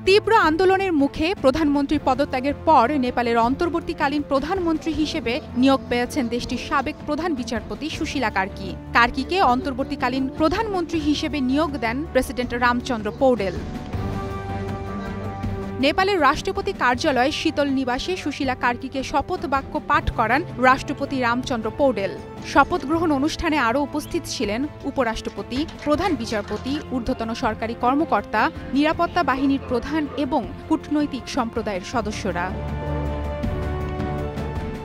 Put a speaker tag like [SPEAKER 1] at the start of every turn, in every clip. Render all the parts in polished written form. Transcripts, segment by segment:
[SPEAKER 1] তীব্র আন্দোলনের মুখে প্রধানমন্ত্রীর পদত্যাগের পর নেপালের অন্তর্বর্তীকালীন প্রধানমন্ত্রী হিসেবে নিয়োগ পেয়েছেন দেশটির সাবেক প্রধান বিচারপতি সুশীলা কার্কি। কার্কিকে অন্তর্বর্তীকালীন প্রধানমন্ত্রী হিসেবে নিয়োগ দেন প্রেসিডেন্ট রামচন্দ্র পৌডেল। নেপালের রাষ্ট্রপতি কার্যালয় শীতল নিবাসে সুশীলা কার্কিকে শপথ বাক্য পাঠ করান রাষ্ট্রপতি রামচন্দ্র পৌডেল। শপথ গ্রহণ অনুষ্ঠানে আরও উপস্থিত ছিলেন উপরাষ্ট্রপতি, প্রধান বিচারপতি, ঊর্ধ্বতন সরকারি কর্মকর্তা, নিরাপত্তা বাহিনীর প্রধান এবং কূটনৈতিক সম্প্রদায়ের সদস্যরা।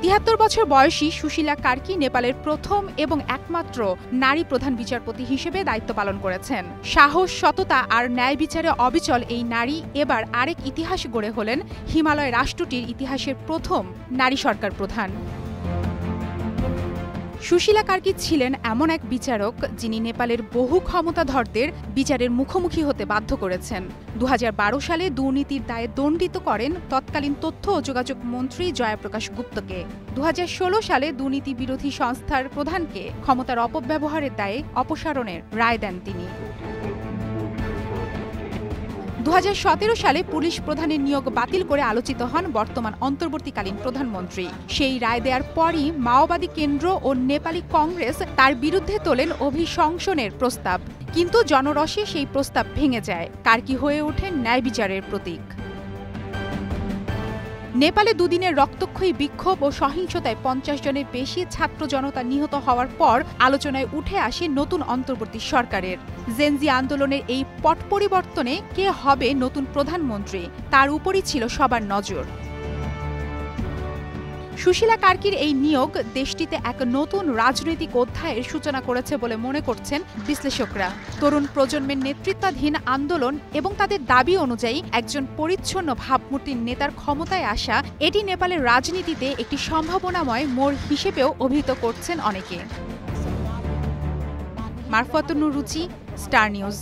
[SPEAKER 1] ৭৩ বছর বয়সী সুশীলা কার্কি নেপালের প্রথম এবং একমাত্র নারী প্রধান বিচারপতি হিসেবে দায়িত্ব পালন করেছেন। সাহস, সততা আর ন্যায় বিচারে অবিচল এই নারী এবার আরেক ইতিহাস গড়ে হলেন হিমালয় রাষ্ট্রটির ইতিহাসের প্রথম নারী সরকার প্রধান। সুশীলা কার্কি ছিলেন এমন এক বিচারক যিনি নেপালের বহু ক্ষমতাধরদের বিচারের মুখোমুখি হতে বাধ্য করেছেন। ২০১২ সালে দুর্নীতির দায়ে দণ্ডিত করেন তৎকালীন তথ্য ও যোগাযোগ মন্ত্রী জয়প্রকাশ গুপ্তকে। ২০১৬ সালে দুর্নীতি বিরোধী সংস্থার প্রধানকে ক্ষমতার অপব্যবহারের দায়ে অপসারণের রায় দেন তিনি। ২০১৭ সালে পুলিশ প্রধানের নিয়োগ বাতিল করে আলোচিত হন বর্তমান অন্তর্বর্তীকালীন প্রধানমন্ত্রী। সেই রায় দেওয়ার পরই মাওবাদী কেন্দ্র ও নেপালি কংগ্রেস তার বিরুদ্ধে তোলেন অভিশংসনের প্রস্তাব, কিন্তু জনরসে সেই প্রস্তাব ভেঙে যায়। কার্কি হয়ে ওঠেন ন্যায় বিচারের প্রতীক। নেপালে দুদিনের রক্তক্ষয়ী বিক্ষোভ ও সহিংসতায় ৫০ জনের বেশি ছাত্র জনতা নিহত হওয়ার পর আলোচনায় উঠে আসে নতুন অন্তর্বর্তী সরকারের। জেনজি আন্দোলনের এই পট পরিবর্তনে কে হবে নতুন প্রধানমন্ত্রী, তার উপরই ছিল সবার নজর। সুশীলা কার্কির এই নিয়োগ দেশটিতে এক নতুন রাজনৈতিক অধ্যায়ের সূচনা করেছে বলে মনে করছেন বিশ্লেষকরা। তরুণ প্রজন্মের নেতৃত্বাধীন আন্দোলন এবং তাদের দাবি অনুযায়ী একজন পরিচ্ছন্ন ভাবমূর্তির নেতার ক্ষমতায় আসা, এটি নেপালের রাজনীতিতে একটি সম্ভাবনাময় মোড় হিসেবেও অভিহিত করছেন অনেকে। মারফতুন রুচি, স্টার নিউজ।